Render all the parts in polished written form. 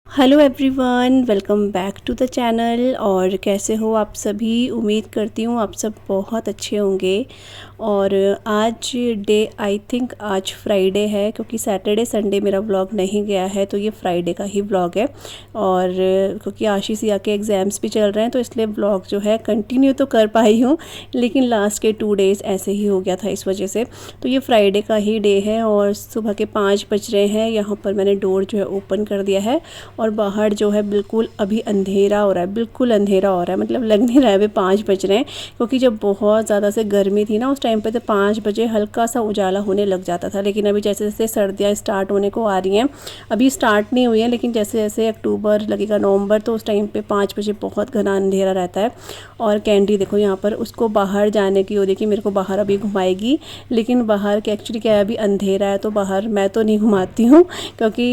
Hello everyone, welcome back to the channel. और कैसे हो आप सभी? उम्मीद करती हूँ आप सब बहुत अच्छे होंगे। और आज आई थिंक आज फ्राइडे है, क्योंकि सैटरडे संडे मेरा व्लॉग नहीं गया है, तो ये फ्राइडे का ही व्लॉग है। और क्योंकि आशीष सिया के एग्ज़ाम्स भी चल रहे हैं, तो इसलिए व्लॉग जो है कंटिन्यू तो कर पाई हूँ, लेकिन लास्ट के 2 डेज़ ऐसे ही हो गया था इस वजह से। तो ये फ्राइडे का ही डे है और सुबह के 5 बज रहे हैं। यहाँ पर मैंने डोर जो है ओपन कर दिया है और बाहर जो है बिल्कुल अभी अंधेरा हो रहा है, बिल्कुल अंधेरा हो रहा है। मतलब लग नहीं रहा है अभी 5 बज रहे हैं, क्योंकि जब बहुत ज़्यादा से गर्मी थी ना उस टाइम पे, तो 5 बजे हल्का सा उजाला होने लग जाता था। लेकिन अभी जैसे जैसे सर्दियाँ स्टार्ट होने को आ रही हैं, अभी स्टार्ट नहीं हुई हैं, लेकिन जैसे जैसे अक्टूबर लगेगा, नवंबर, तो उस टाइम पे 5 बजे बहुत घना अंधेरा रहता है। और कैंडी देखो यहाँ पर, उसको बाहर जाने की, वो देखिए मेरे को बाहर अभी घुमाएगी, लेकिन बाहर के एक्चुअली क्या है, अभी अंधेरा है, तो बाहर मैं तो नहीं घुमाती हूँ, क्योंकि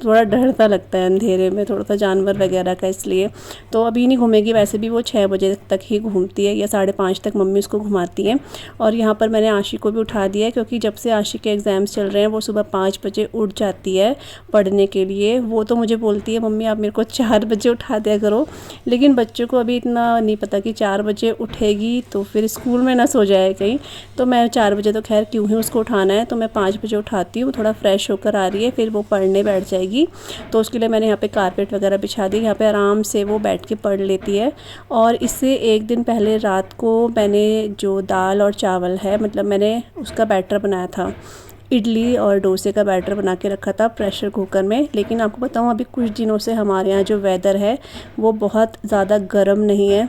थोड़ा डर सा लगता है अंधेरे में, थोड़ा सा जानवर वगैरह का, इसलिए तो अभी नहीं घूमेगी। वैसे भी वो 6 बजे तक ही घूमती है, या 5:30 तक मम्मी उसको घुमाती हैं। और यहाँ पर मैंने आशी को भी उठा दिया है, क्योंकि जब से आशी के एग्ज़ाम्स चल रहे हैं वो सुबह 5 बजे उठ जाती है पढ़ने के लिए। वो तो मुझे बोलती है मम्मी आप मेरे को 4 बजे उठा दिया करो, लेकिन बच्चों को अभी इतना नहीं पता कि 4 बजे उठेगी तो फिर स्कूल में ना सो जाए कहीं। तो मैं 4 बजे तो खैर क्यों ही उसको उठाना है, तो मैं 5 बजे उठाती हूँ। थोड़ा फ्रेश होकर आ रही है, फिर वो पढ़ने बैठ जाएगी। तो उसके लिए मैंने यहाँ पे कारपेट वगैरह बिछा दी, यहाँ पे आराम से वो बैठ के पढ़ लेती है। और इससे एक दिन पहले रात को मैंने जो दाल और चावल है, मतलब मैंने उसका बैटर बनाया था, इडली और डोसे का बैटर बना के रखा था प्रेशर कुकर में। लेकिन आपको बताऊँ अभी कुछ दिनों से हमारे यहाँ जो वेदर है वो बहुत ज़्यादा गर्म नहीं है,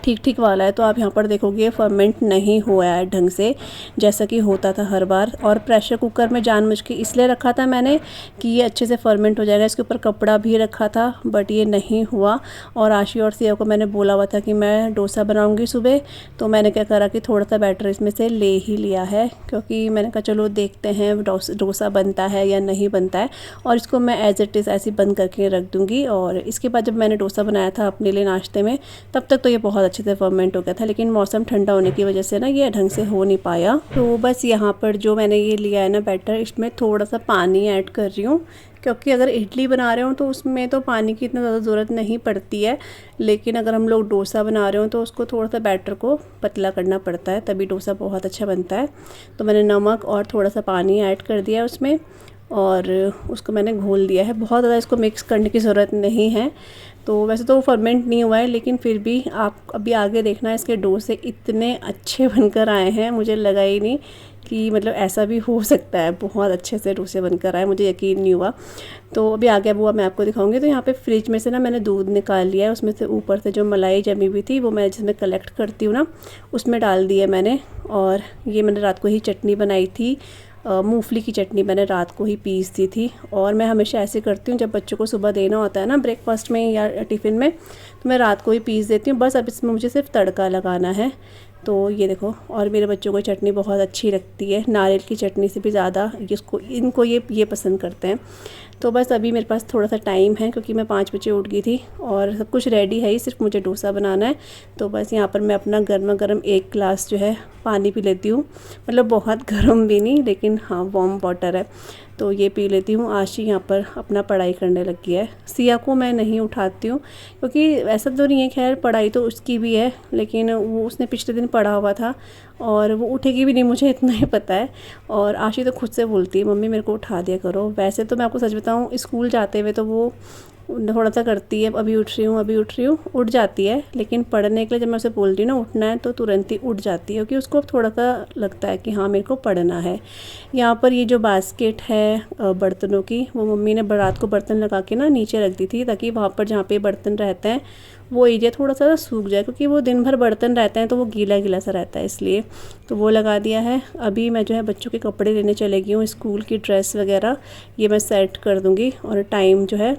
ठीक ठीक वाला है। तो आप यहाँ पर देखोगे फर्मेंट नहीं हुआ है ढंग से, जैसा कि होता था हर बार। और प्रेशर कुकर में जानबूझ के इसलिए रखा था मैंने कि ये अच्छे से फर्मेंट हो जाएगा। इसके ऊपर कपड़ा भी रखा था, बट ये नहीं हुआ। और आशी और सिया को मैंने बोला हुआ था कि मैं डोसा बनाऊंगी सुबह, तो मैंने क्या करा कि थोड़ा सा बैटर इसमें से ले ही लिया है, क्योंकि मैंने कहा चलो देखते हैं डोसा बनता है या नहीं बनता है। और इसको मैं एज इट इज़ ऐसी बंद करके रख दूँगी। और इसके बाद जब मैंने डोसा बनाया था अपने लिए नाश्ते में, तब तक तो ये बहुत अच्छे से फर्मेंट हो गया था, लेकिन मौसम ठंडा होने की वजह से ना ये ढंग से हो नहीं पाया। तो बस यहाँ पर जो मैंने ये लिया है ना बैटर, इसमें थोड़ा सा पानी ऐड कर रही हूँ, क्योंकि अगर इडली बना रहे हो तो उसमें तो पानी की इतना ज़्यादा ज़रूरत नहीं पड़ती है। लेकिन अगर हम लोग डोसा बना रहे हो तो उसको थोड़ा सा बैटर को पतला करना पड़ता है, तभी डोसा बहुत अच्छा बनता है। तो मैंने नमक और थोड़ा सा पानी ऐड कर दिया है उसमें, और उसको मैंने घोल दिया है। बहुत ज़्यादा इसको मिक्स करने की ज़रूरत नहीं है। तो वैसे तो वो फर्मेंट नहीं हुआ है, लेकिन फिर भी आप अभी आगे देखना, इसके डोसे इतने अच्छे बनकर आए हैं, मुझे लगा ही नहीं कि मतलब ऐसा भी हो सकता है। बहुत अच्छे से डोसे बनकर आए, मुझे यकीन नहीं हुआ। तो अभी आगे वो मैं आपको दिखाऊंगी। तो यहाँ पे फ्रिज में से ना मैंने दूध निकाल लिया है, उसमें से ऊपर से जो मलाई जमी हुई थी वो मैं जिसमें कलेक्ट करती हूँ ना, उसमें डाल दी है मैंने। और ये मैंने रात को ही चटनी बनाई थी, मूंगफली की चटनी मैंने रात को ही पीस दी थी। और मैं हमेशा ऐसे करती हूँ, जब बच्चों को सुबह देना होता है ना ब्रेकफास्ट में या टिफ़िन में, तो मैं रात को ही पीस देती हूँ। बस अब इसमें मुझे सिर्फ तड़का लगाना है। तो ये देखो, और मेरे बच्चों को चटनी बहुत अच्छी लगती है, नारियल की चटनी से भी ज़्यादा इनको ये पसंद करते हैं। तो बस अभी मेरे पास थोड़ा सा टाइम है, क्योंकि मैं 5 बजे उठ गई थी और सब कुछ रेडी है ही, सिर्फ मुझे डोसा बनाना है। तो बस यहाँ पर मैं अपना गर्मा गर्म 1 गिलास जो है पानी पी लेती हूँ। मतलब बहुत गर्म भी नहीं, लेकिन हाँ वार्म वाटर है, तो ये पी लेती हूँ। आशी यहाँ पर अपना पढ़ाई करने लगी है। सिया को मैं नहीं उठाती हूँ, क्योंकि ऐसा तो नहीं है, खैर पढ़ाई तो उसकी भी है, लेकिन वो उसने पिछले दिन पढ़ा हुआ था और वो उठेगी भी नहीं, मुझे इतना ही पता है। और आशी तो खुद से बोलती है मम्मी मेरे को उठा दिया करो। वैसे तो मैं आपको सच बताऊँ, स्कूल जाते हुए तो वो थोड़ा सा करती है, अभी उठ रही हूँ अभी उठ रही हूँ, उठ जाती है। लेकिन पढ़ने के लिए जब मैं उसे बोलती हूँ ना उठना है, तो तुरंत ही उठ जाती है, क्योंकि उसको थोड़ा सा लगता है कि हाँ मेरे को पढ़ना है। यहाँ पर ये जो बास्केट है बर्तनों की, वो मम्मी ने रात को बर्तन लगा के ना नीचे रख दी थी, ताकि वहाँ पर जहाँ पे बर्तन रहते हैं वो एरिया थोड़ा सा सूख जाए, क्योंकि वो दिन भर बर्तन रहते हैं तो वो गीला गीला सा रहता है, इसलिए तो वो लगा दिया है। अभी मैं जो है बच्चों के कपड़े लेने चलेगी हूँ, स्कूल की ड्रेस वगैरह ये मैं सेट कर दूँगी। और टाइम जो है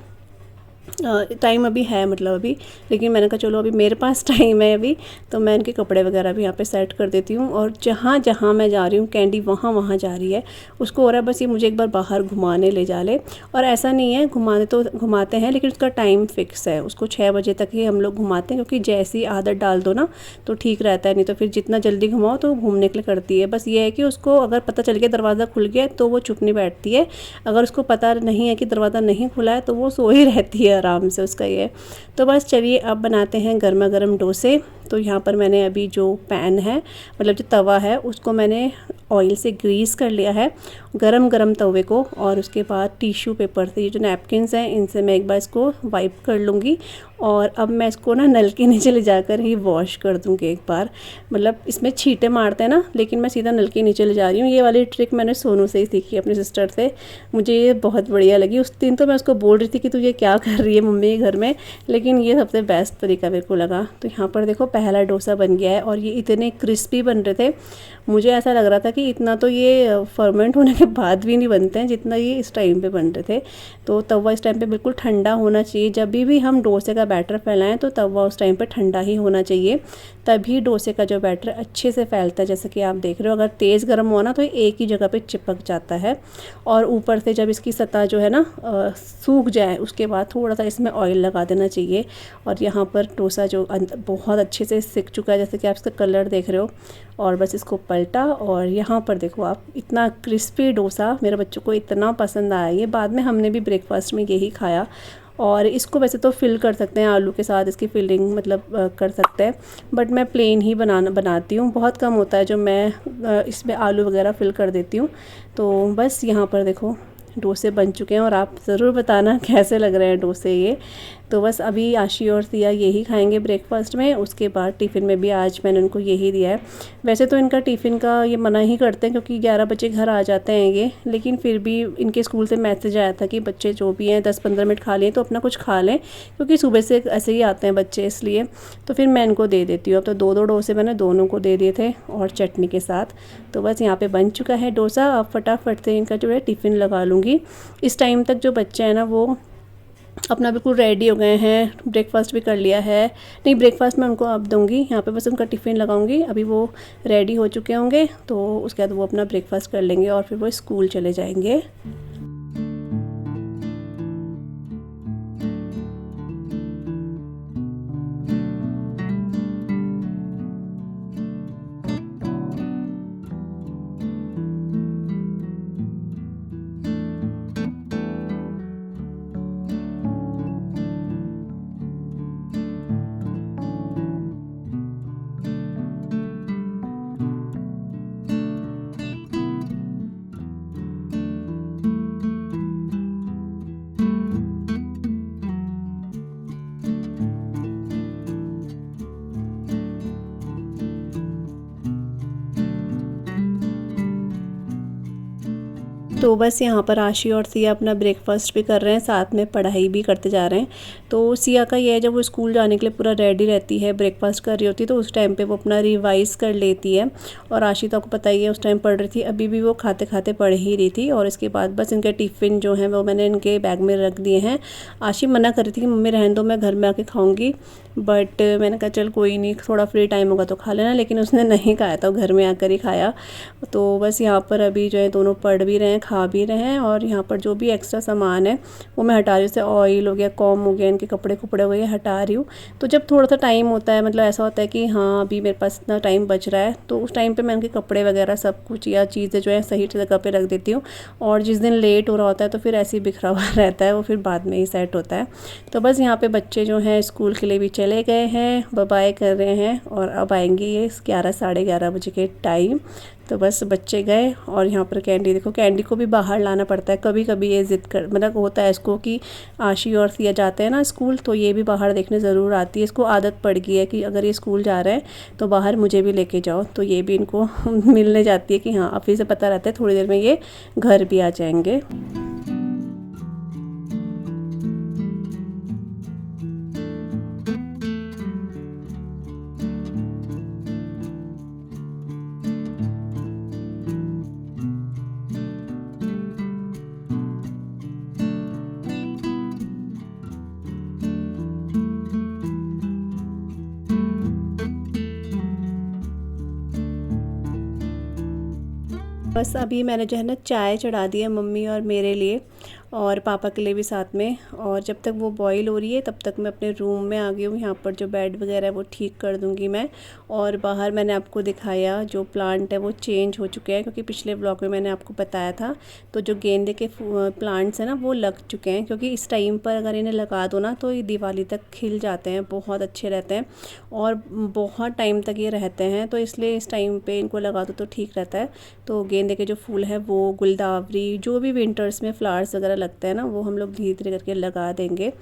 टाइम अभी है मतलब अभी, लेकिन मैंने कहा चलो अभी मेरे पास टाइम है अभी, तो मैं इनके कपड़े वगैरह भी यहाँ पे सेट कर देती हूँ। और जहाँ जहाँ मैं जा रही हूँ कैंडी वहाँ वहाँ जा रही है, उसको हो रहा है बस ये मुझे एक बार बाहर घुमाने ले जा ले। और ऐसा नहीं है, घुमाने तो घुमाते हैं लेकिन उसका टाइम फ़िक्स है, उसको 6 बजे तक ही हम लोग घुमाते हैं, क्योंकि जैसी आदत डाल दो ना तो ठीक रहता है, नहीं तो फिर जितना जल्दी घुमाओ तो घूमने के लिए करती है। बस ये है कि उसको अगर पता चल गया दरवाज़ा खुल गया तो वो चुप नहीं बैठती है, अगर उसको पता नहीं है कि दरवाज़ा नहीं खुला है तो वो सो ही रहती है आराम से, उसका ये। तो बस चलिए अब बनाते हैं गर्मा गर्म डोसे। तो यहाँ पर मैंने अभी जो पैन है, मतलब जो तवा है, उसको मैंने ऑयल से ग्रीस कर लिया है, गरम गरम तवे को। और उसके बाद टिश्यू पेपर से, ये जो नैपकिन्स हैं इनसे मैं एक बार इसको वाइप कर लूँगी। और अब मैं इसको ना नल के नीचे ले जाकर ही वॉश कर दूँगी एक बार, मतलब इसमें छींटे मारते हैं ना, लेकिन मैं सीधा नल के नीचे ले जा रही हूँ। ये वाली ट्रिक मैंने सोनू से ही सीखी, अपनी सिस्टर से, मुझे ये बहुत बढ़िया लगी। उस दिन तो मैं उसको बोल रही थी कि तू ये क्या कर रही है मम्मी के घर में, लेकिन ये सबसे बेस्ट तरीका मेरे को लगा। तो यहाँ पर देखो पहला डोसा बन गया है, और ये इतने क्रिस्पी बन रहे थे, मुझे ऐसा लग रहा था कि इतना तो ये फर्मेंट होने के बाद भी नहीं बनते हैं जितना ये इस टाइम पे बन रहे थे। तो तवा इस टाइम पे बिल्कुल ठंडा होना चाहिए, जब भी हम डोसे का बैटर फैलाएं तो तवा उस टाइम पे ठंडा ही होना चाहिए, तभी डोसे का जो बैटर अच्छे से फैलता है। जैसे कि आप देख रहे हो, अगर तेज़ गर्म हो ना तो एक ही जगह पे चिपक जाता है। और ऊपर से जब इसकी सतह जो है ना सूख जाए, उसके बाद थोड़ा सा इसमें ऑयल लगा देना चाहिए। और यहाँ पर डोसा जो बहुत अच्छे से सिक चुका है, जैसे कि आप इसका कलर देख रहे हो। और बस इसको पलटा, और यहाँ पर देखो आप, इतना क्रिस्पी डोसा मेरे बच्चों को इतना पसंद आया। ये बाद में हमने भी ब्रेकफास्ट में यही खाया। और इसको वैसे तो फिल कर सकते हैं आलू के साथ, इसकी फिलिंग मतलब कर सकते हैं, बट मैं प्लेन ही बनाती हूँ। बहुत कम होता है जो मैं इसमें आलू वगैरह फिल कर देती हूँ। तो बस यहाँ पर देखो डोसे बन चुके हैं, और आप ज़रूर बताना कैसे लग रहे हैं डोसे ये। तो बस अभी आशी और सिया यही खाएंगे ब्रेकफास्ट में, उसके बाद टिफ़िन में भी आज मैंने उनको यही दिया है। वैसे तो इनका टिफ़िन का ये मना ही करते हैं, क्योंकि 11 बजे घर आ जाते हैं ये, लेकिन फिर भी इनके स्कूल से मैसेज आया था कि बच्चे जो भी हैं 10-15 मिनट खा लें तो अपना कुछ खा लें, क्योंकि सुबह से ऐसे ही आते हैं बच्चे, इसलिए। तो फिर मैं इनको दे देती हूँ। अब तो 2-2 डोसे मैंने दोनों को दे दिए थे, और चटनी के साथ। तो बस यहाँ पर बन चुका है डोसा। अब फटाफट से इनका जो है टिफ़िन लगा लूँगी। इस टाइम तक जो बच्चे हैं ना वो अपना बिल्कुल रेडी हो गए हैं, ब्रेकफास्ट भी कर लिया है। नहीं, ब्रेकफास्ट मैं उनको अब दूंगी, यहाँ पे बस उनका टिफ़िन लगाऊंगी। अभी वो रेडी हो चुके होंगे, तो उसके बाद वो अपना ब्रेकफास्ट कर लेंगे और फिर वो स्कूल चले जाएंगे। तो बस यहाँ पर आशी और सिया अपना ब्रेकफास्ट भी कर रहे हैं, साथ में पढ़ाई भी करते जा रहे हैं। तो सिया का ये है, जब वो स्कूल जाने के लिए पूरा रेडी रहती है, ब्रेकफास्ट कर रही होती है, तो उस टाइम पे वो अपना रिवाइज़ कर लेती है। और आशी तो आपको पता ही है उस टाइम पढ़ रही थी, अभी भी वो खाते खाते पढ़ ही रही थी। और इसके बाद बस इनके टिफ़िन जो हैं वो मैंने इनके बैग में रख दिए हैं। आशी मना कर रही थी कि मम्मी रहने दो, मैं घर में आके खाऊँगी, बट मैंने कहा चल कोई नहीं, थोड़ा फ्री टाइम होगा तो खा लेना, लेकिन उसने नहीं खाया था, घर में आकर ही खाया। तो बस यहाँ पर अभी जो है दोनों पढ़ भी रहे हैं, खा भी रहे हैं। और यहाँ पर जो भी एक्स्ट्रा सामान है वो मैं हटा रही हूँ, जैसे ऑयल हो गया, कॉम हो गया, इनके कपड़े कुपड़े हो गए, हटा रही हूँ। तो जब थोड़ा सा टाइम होता है, मतलब ऐसा होता है कि हाँ अभी मेरे पास इतना टाइम बच रहा है, तो उस टाइम पे मैं उनके कपड़े वगैरह सब कुछ या चीज़ें जो है सही जगह पे रख देती हूँ। और जिस दिन लेट हो रहा होता है तो फिर ऐसे ही बिखरा हुआ रहता है, वो फिर बाद में ही सेट होता है। तो बस यहाँ पे बच्चे जो हैं स्कूल के लिए भी चले गए हैं, बाय बाय कर रहे हैं, और अब आएंगे ये 11 साढ़े 11 बजे के टाइम। तो बस बच्चे गए। और यहाँ पर कैंडी देखो, कैंडी को भी बाहर लाना पड़ता है, कभी कभी ये ज़िद कर, मतलब होता है इसको कि आशी और सिया जाते हैं ना स्कूल, तो ये भी बाहर देखने ज़रूर आती है। इसको आदत पड़ गई है कि अगर ये स्कूल जा रहे हैं तो बाहर मुझे भी लेके जाओ, तो ये भी इनको मिलने जाती है कि हाँ, अब फिर से पता रहता है थोड़ी देर में ये घर भी आ जाएंगे। बस अभी मैंने जो है ना चाय चढ़ा दी है मम्मी और मेरे लिए और पापा के लिए भी साथ में। और जब तक वो बॉईल हो रही है तब तक मैं अपने रूम में आ गई हूँ। यहाँ पर जो बेड वगैरह है वो ठीक कर दूँगी मैं। और बाहर मैंने आपको दिखाया जो प्लांट है वो चेंज हो चुके हैं, क्योंकि पिछले ब्लॉग में मैंने आपको बताया था। तो जो गेंदे के प्लांट्स हैं ना वो लग चुके हैं, क्योंकि इस टाइम पर अगर इन्हें लगा दो ना तो ये दिवाली तक खिल जाते हैं, बहुत अच्छे रहते हैं और बहुत टाइम तक ये रहते हैं। तो इसलिए इस टाइम पर इनको लगा दो तो ठीक रहता है। तो गेंदे के जो फूल है वो, गुलदावरी, जो भी विंटर्स में फ्लावर्स वगैरह लगता है ना वो हम लोग धीरे धीरे करके लगा देंगे।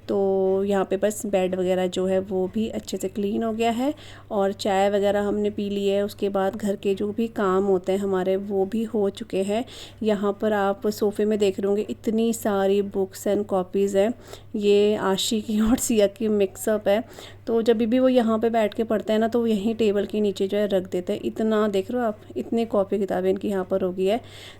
तो यहाँ पे बस बेड वगैरह जो है वो भी अच्छे से क्लीन हो गया है और चाय वगैरह हमने पी ली है। उसके बाद घर के जो भी काम होते हैं हमारे वो भी हो चुके हैं। यहाँ पर आप सोफ़े में देख रहे होंगे इतनी सारी बुक्स एंड कॉपीज़ हैं। ये आशी की और सिया की मिक्सअप है। तो जब भी वो यहाँ पे बैठ के पढ़ते हैं ना तो यहीं टेबल के नीचे जो है रख देते हैं। इतना देख रहे हो आप, इतनी कॉपी किताबें इनकी यहाँ पर हो गई है।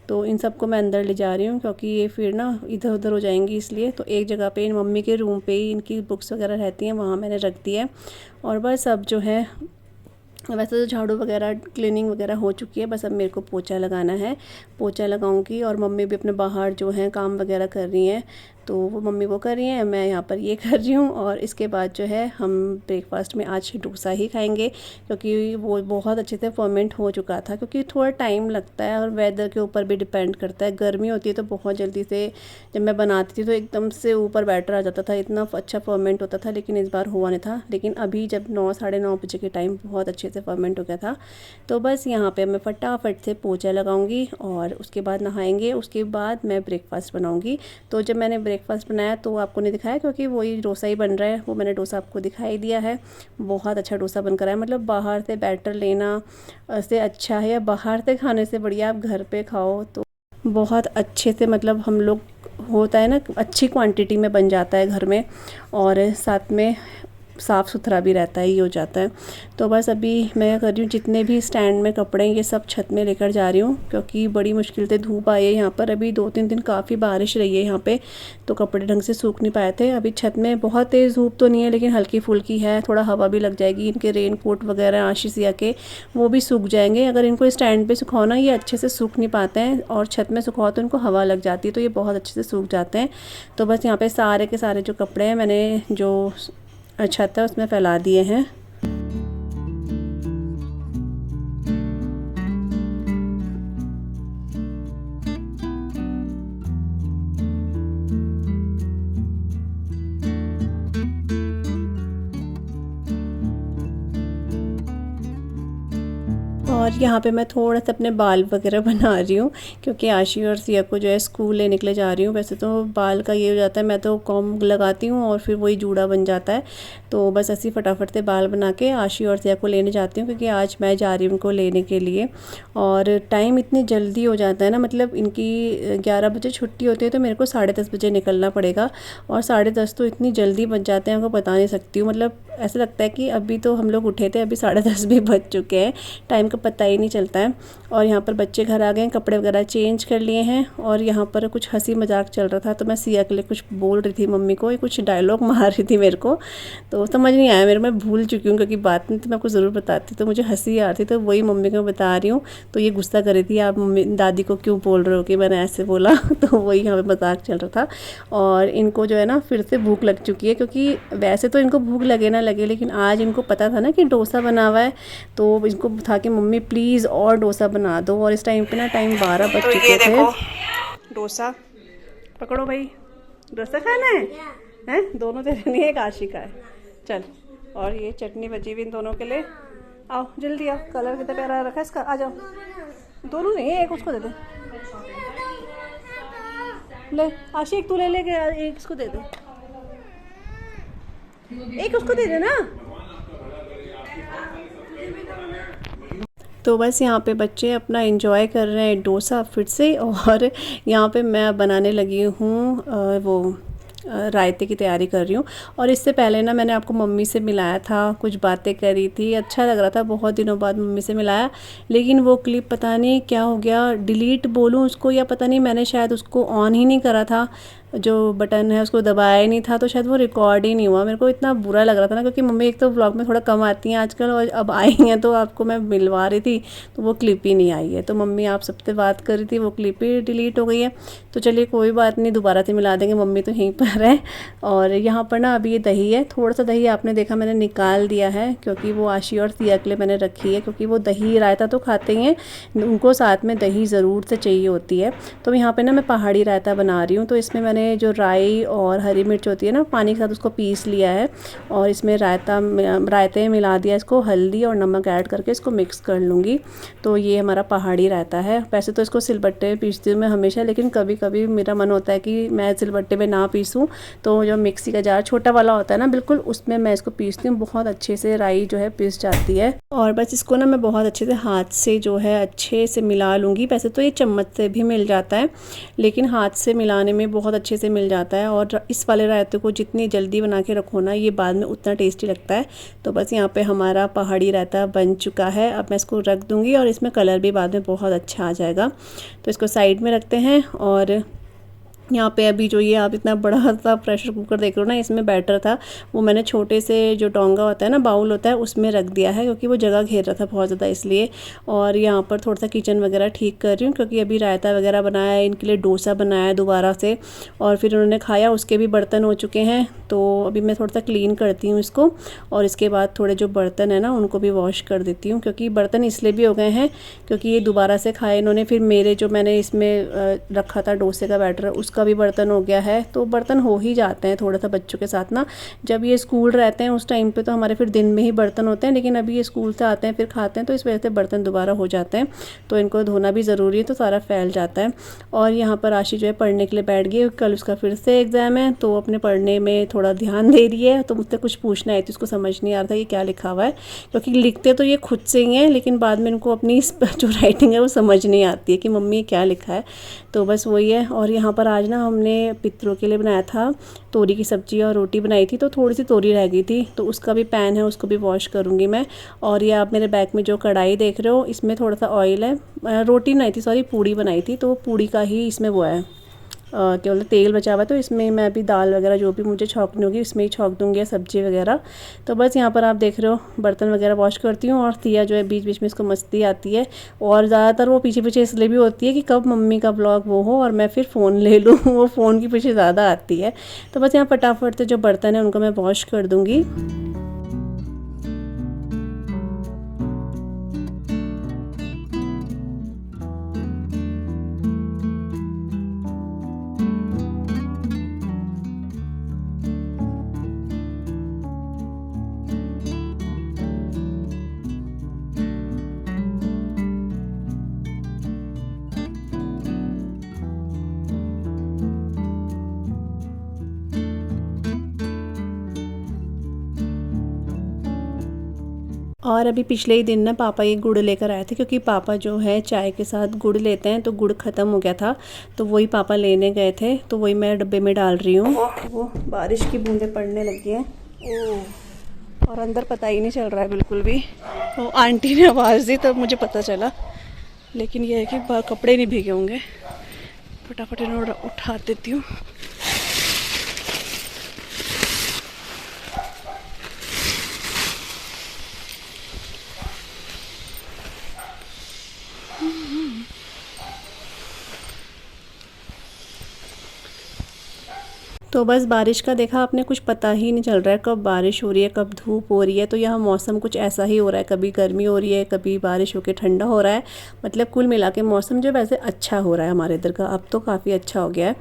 तो इन सबको मैं अंदर ले जा रही हूँ क्योंकि ये फिर ना इधर उधर हो जाएंगी, इसलिए। तो एक जगह पे इन मम्मी के रूम पे ही इनकी बुक्स वगैरह रहती हैं, वहाँ मैंने रख दी है। और बस अब जो है, वैसे तो झाड़ू वगैरह क्लीनिंग वगैरह हो चुकी है, बस अब मेरे को पोछा लगाना है। पोछा लगाऊंगी और मम्मी भी अपने बाहर जो है काम वगैरह कर रही हैं। तो वो मम्मी वो कर रही हैं, मैं यहाँ पर ये कर रही हूँ। और इसके बाद जो है हम ब्रेकफास्ट में आज डोसा ही खाएंगे, क्योंकि वो बहुत अच्छे से फर्मेंट हो चुका था। क्योंकि थोड़ा टाइम लगता है और वेदर के ऊपर भी डिपेंड करता है। गर्मी होती है तो बहुत जल्दी से जब मैं बनाती थी तो एकदम से ऊपर बैटर आ जाता था, इतना अच्छा फर्मेंट होता था। लेकिन इस बार हुआ नहीं था। लेकिन अभी जब 9 साढ़े 9 बजे के टाइम बहुत अच्छे से फर्मेंट हो गया था। तो बस यहाँ पर मैं फटाफट से पोछा लगाऊँगी और उसके बाद नहाएंगे। उसके बाद मैं ब्रेकफास्ट बनाऊँगी। तो जब मैंने ब्रेकफास्ट बनाया तो आपको नहीं दिखाया, क्योंकि वही डोसा ही बन रहा है। वो मैंने डोसा आपको दिखाई दिया है। बहुत अच्छा डोसा बनकर आया। मतलब बाहर से बैटर लेना से अच्छा है, या बाहर से खाने से बढ़िया आप घर पे खाओ तो बहुत अच्छे से, मतलब हम लोग होता है ना, अच्छी क्वांटिटी में बन जाता है घर में और साथ में साफ़ सुथरा भी रहता है, ये हो जाता है। तो बस अभी मैं कर रही हूँ, जितने भी स्टैंड में कपड़े हैं ये सब छत में लेकर जा रही हूँ, क्योंकि बड़ी मुश्किल से धूप आई है यहाँ पर। अभी 2-3 दिन काफ़ी बारिश रही है यहाँ पे, तो कपड़े ढंग से सूख नहीं पाए थे। अभी छत में बहुत तेज़ धूप तो नहीं है, लेकिन हल्की फुल्की है, थोड़ा हवा भी लग जाएगी। इनके रेन कोट वगैरह आशीष सिया के वो भी सूख जाएंगे। अगर इनको स्टैंड पर सुखाओ ना, ये अच्छे से सूख नहीं पाते हैं, और छत में सुखाओ तो इनको हवा लग जाती है, तो ये बहुत अच्छे से सूख जाते हैं। तो बस यहाँ पर सारे के सारे जो कपड़े हैं मैंने जो छत है उसमें फैला दिए हैं। और यहाँ पे मैं थोड़ा सा अपने बाल वगैरह बना रही हूँ, क्योंकि आशी और सिया को जो है स्कूल लेने के लिए जा रही हूँ। वैसे तो बाल का ये हो जाता है, मैं तो कॉम लगाती हूँ और फिर वही जूड़ा बन जाता है। तो बस ऐसे फटाफट से बाल बना के आशी और सिया को लेने जाती हूँ, क्योंकि आज मैं जा रही हूँ उनको लेने के लिए। और टाइम इतनी जल्दी हो जाता है ना, मतलब इनकी 11 बजे छुट्टी होती है तो मेरे को 10:30 बजे निकलना पड़ेगा। और 10:30 तो इतनी जल्दी बच जाते हैं, उनको बता नहीं सकती हूँ। मतलब ऐसा लगता है कि अभी तो हम लोग उठे थे, अभी 10:30 भी बज चुके हैं, टाइम का पता ही नहीं चलता है। और यहाँ पर बच्चे घर आ गए हैं, कपड़े वगैरह चेंज कर लिए हैं। और यहाँ पर कुछ हंसी मजाक चल रहा था, तो मैं सिया के लिए कुछ बोल रही थी मम्मी को, कुछ डायलॉग मार रही थी मेरे को, तो समझ नहीं आया मेरे, मैं भूल चुकी हूँ, क्योंकि बात नहीं तो मैं आपको ज़रूर बताती, तो मुझे हंसी आ रही थी, तो वही मम्मी को बता रही हूँ। तो ये गुस्सा कर रही थी, आप मम्मी दादी को क्यों बोल रहे हो कि मैंने ऐसे बोला। तो वही यहाँ पर मजाक चल रहा था। और इनको जो है ना फिर से भूख लग चुकी है, क्योंकि वैसे तो इनको भूख लगे ना लगे, लेकिन आज इनको पता था ना कि डोसा बना हुआ है, तो इनको था कि मम्मी प्लीज़ और डोसा बना दो। और इस टाइम पे ना टाइम 12 बज चुके थे। डोसा पकड़ो भाई, डोसा खाना है, हैं? दोनों तेरे लिए, एक आशी का है, चल। और ये चटनी बची हुई इन दोनों के लिए, आओ जल्दी आओ। कलर कितना प्यारा रखा है इसका, आ जाओ। दोनों नहीं, एक उसको दे दे, ले आशी एक तू ले ले, एक इसको दे दे, एक उसको दे दे ना। तो बस यहाँ पे बच्चे अपना एंजॉय कर रहे हैं डोसा फिर से। और यहाँ पे मैं बनाने लगी हूँ वो रायते की तैयारी कर रही हूँ। और इससे पहले ना मैंने आपको मम्मी से मिलाया था, कुछ बातें करी थी, अच्छा लग रहा था, बहुत दिनों बाद मम्मी से मिलाया। लेकिन वो क्लिप पता नहीं क्या हो गया, डिलीट बोलूँ उसको या पता नहीं, मैंने शायद उसको ऑन ही नहीं करा था। जो बटन है उसको दबाया ही नहीं था, तो शायद वो रिकॉर्ड ही नहीं हुआ। मेरे को इतना बुरा लग रहा था ना, क्योंकि मम्मी एक तो व्लॉग में थोड़ा कम आती हैं आजकल, और अब आई हैं तो आपको मैं मिलवा रही थी तो वो क्लिप ही नहीं आई है। तो मम्मी आप सबसे बात कर रही थी, वो क्लिप ही डिलीट हो गई है। तो चलिए कोई बात नहीं, दोबारा से मिला देंगे, मम्मी तो यहीं पर है। और यहाँ पर ना अभी ये दही है, थोड़ा सा दही आपने देखा मैंने निकाल दिया है, क्योंकि वो आशी और सिया के लिए मैंने रखी है, क्योंकि वो दही रायता तो खाते ही हैं, उनको साथ में दही ज़रूर से चाहिए होती है। तो यहाँ पे ना मैं पहाड़ी रायता बना रही हूँ। तो इसमें मैंने जो राई और हरी मिर्च होती है ना, पानी के साथ उसको पीस लिया है, और इसमें रायते मिला दिया, इसको हल्दी और नमक ऐड करके इसको मिक्स कर लूँगी। तो ये हमारा पहाड़ी रायता है। वैसे तो इसको सिलबट्टे में पीसती हूँ मैं हमेशा, लेकिन कभी कभी मेरा मन होता है कि मैं सिलबट्टे में ना पीसूँ, तो जो मिक्सी का जार छोटा वाला होता है ना बिल्कुल, उसमें मैं इसको पीसती हूँ। बहुत अच्छे से राई जो है पीस जाती है। और बस इसको ना मैं बहुत अच्छे से हाथ से जो है अच्छे से मिला लूँगी। वैसे तो ये चम्मच से भी मिल जाता है, लेकिन हाथ से मिलाने में बहुत अच्छे से मिल जाता है। और इस वाले रायते को जितनी जल्दी बना के रखो ना, ये बाद में उतना टेस्टी लगता है। तो बस यहाँ पे हमारा पहाड़ी रायता बन चुका है। अब मैं इसको रख दूँगी, और इसमें कलर भी बाद में बहुत अच्छा आ जाएगा। तो इसको साइड में रखते हैं। और यहाँ पे अभी जो ये आप इतना बड़ा सा प्रेशर कुकर देख रहे हो ना, इसमें बैटर था, वो मैंने छोटे से जो डोंगा होता है ना, बाउल होता है, उसमें रख दिया है, क्योंकि वो जगह घेर रहा था बहुत ज़्यादा इसलिए। और यहाँ पर थोड़ा सा किचन वगैरह ठीक कर रही हूँ, क्योंकि अभी रायता वगैरह बनाया है, इनके लिए डोसा बनाया है दोबारा से, और फिर उन्होंने खाया, उसके भी बर्तन हो चुके हैं। तो अभी मैं थोड़ा सा क्लीन करती हूँ इसको, और इसके बाद थोड़े जो बर्तन है ना उनको भी वॉश कर देती हूँ, क्योंकि बर्तन इसलिए भी हो गए हैं क्योंकि ये दोबारा से खाए इन्होंने। फिर मेरे जो मैंने इसमें रखा था डोसे का बैटर, उसका भी बर्तन हो गया है। तो बर्तन हो ही जाते हैं थोड़ा सा बच्चों के साथ ना। जब ये स्कूल रहते हैं उस टाइम पे तो हमारे फिर दिन में ही बर्तन होते हैं, लेकिन अभी ये स्कूल से आते हैं फिर खाते हैं, तो इस वजह से बर्तन दोबारा हो जाते हैं। तो इनको धोना भी ज़रूरी है, तो सारा फैल जाता है। और यहाँ पर आशी जो है पढ़ने के लिए बैठ गई, कल उसका फिर से एग्ज़ाम है, तो अपने पढ़ने में थोड़ा ध्यान दे रही है। तो मुझसे कुछ पूछना है तो उसको समझ नहीं आ रहा था ये क्या लिखा हुआ है, क्योंकि लिखते तो ये खुद से ही हैं, लेकिन बाद में इनको अपनी जो राइटिंग है वो समझ नहीं आती है कि मम्मी क्या लिखा है। तो बस वही है। और यहाँ पर आज ना हमने पितरों के लिए बनाया था, तोरी की सब्ज़ी और रोटी बनाई थी, तो थोड़ी सी तोरी रह गई थी, तो उसका भी पैन है, उसको भी वॉश करूँगी मैं। और ये आप मेरे बैग में जो कढ़ाई देख रहे हो, इसमें थोड़ा सा ऑयल है। रोटी बनाई थी, सॉरी पूड़ी बनाई थी, तो पूड़ी का ही इसमें वो है क्या बोलते तेल बचा हुआ है, तो इसमें मैं अभी दाल वगैरह जो भी मुझे छौंकनी होगी इसमें ही छौंक दूँगी, सब्ज़ी वगैरह। तो बस यहाँ पर आप देख रहे हो बर्तन वगैरह वॉश करती हूँ, और सिया जो है बीच बीच में इसको मस्ती आती है, और ज़्यादातर वो पीछे पीछे इसलिए भी होती है कि कब मम्मी का ब्लॉग वो हो और मैं फिर फ़ोन ले लूँ वो फ़ोन के पीछे ज़्यादा आती है। तो बस यहाँ फटाफट से जो बर्तन है उनको मैं वॉश कर दूँगी। और अभी पिछले ही दिन ना पापा ये गुड़ लेकर आए थे, क्योंकि पापा जो है चाय के साथ गुड़ लेते हैं, तो गुड़ ख़त्म हो गया था, तो वही पापा लेने गए थे, तो वही मैं डब्बे में डाल रही हूँ। वो बारिश की बूंदें पड़ने लगी हैं, और अंदर पता ही नहीं चल रहा है बिल्कुल भी। तो आंटी ने आवाज़ दी तब मुझे पता चला, लेकिन यह है कि कपड़े नहीं भीगे होंगे। फटाफट इन्हें उठा देती हूँ। तो बस बारिश का देखा आपने, कुछ पता ही नहीं चल रहा है कब बारिश हो रही है कब धूप हो रही है। तो यहाँ मौसम कुछ ऐसा ही हो रहा है, कभी गर्मी हो रही है कभी बारिश होकर ठंडा हो रहा है। मतलब कुल मिला के मौसम जो वैसे अच्छा हो रहा है हमारे इधर का, अब तो काफ़ी अच्छा हो गया है।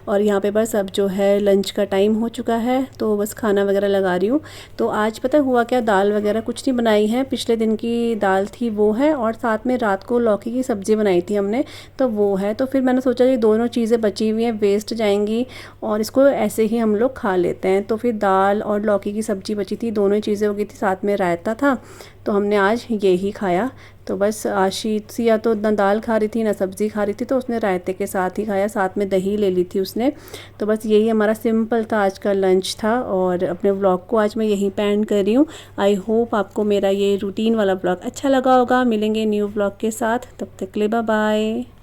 और यहाँ पे बस अब जो है लंच का टाइम हो चुका है, तो बस खाना वगैरह लगा रही हूँ। तो आज पता हुआ क्या, दाल वगैरह कुछ नहीं बनाई है, पिछले दिन की दाल थी वो है, और साथ में रात को लौकी की सब्ज़ी बनाई थी हमने, तो वो है। तो फिर मैंने सोचा ये दोनों चीज़ें बची हुई हैं, वेस्ट जाएंगी, और इसको ऐसे ही हम लोग खा लेते हैं। तो फिर दाल और लौकी की सब्ज़ी बची थी, दोनों चीज़ें हो गई थी, साथ में रायता था, तो हमने आज ये ही खाया। तो बस आशीष या तो ना दाल खा रही थी ना सब्ज़ी खा रही थी, तो उसने रायते के साथ ही खाया, साथ में दही ले ली थी उसने। तो बस यही हमारा सिंपल था आज का लंच था, और अपने व्लॉग को आज मैं यहीं पे एंड कर रही हूँ। आई होप आपको मेरा ये रूटीन वाला व्लॉग अच्छा लगा होगा। मिलेंगे न्यू व्लॉग के साथ, तब तक के लिए बाय बाय।